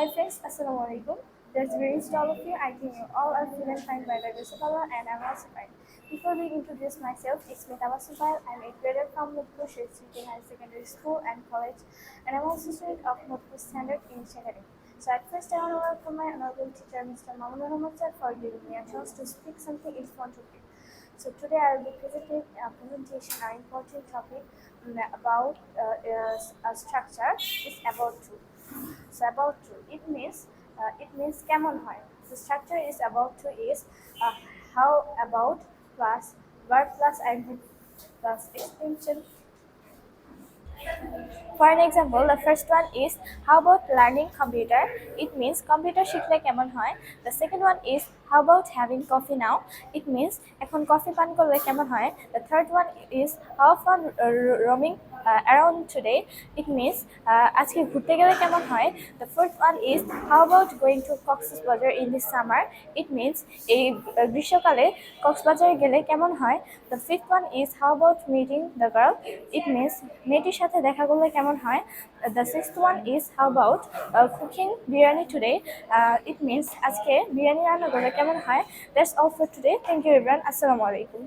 Hi friends, Assalamu alaikum. That's greetings to all of you. I think you all are feeling fine by the grace of Allah and I'm also fine. Before we introduce myself, it's me Tawasufal. I'm a graduate from Nutku Sri High Secondary School and College and I'm also a student of Nutku Standard Engineering. So at first I want to welcome my honorable teacher Mr. Mahmoud Muhammad sir for giving me a chance to speak something in front of you. So today I will be presenting a presentation, an important topic about a structure is about to. So about to it means কেমন হয়. The structure is about to is uh, how about plus verb plus adjective plus extension. For an example, the first one is how about learning computer? It means computer শিখলে কেমন হয়. The second one is how about having coffee now? It means এখন coffee পান করলে কেমন হয়. The third one is how fun roaming around today? It means আজকে ঘুরতে গেলে কেমন হয়. The fourth one is how about going to Cox's in this summer? It means এই গ্রীষ্মকালে কক্সবাজারে গেলে কেমন হয়. The fifth one is how about meeting the girl? It means মেয়েটির সাথে দেখা করলে কেমন হয়. The sixth one is how about cooking biryani today? It means আজকে বিরিয়ানি রান্না করলে কেমন হয়. That's all for today. Thank you everyone. Assalamu alaikum.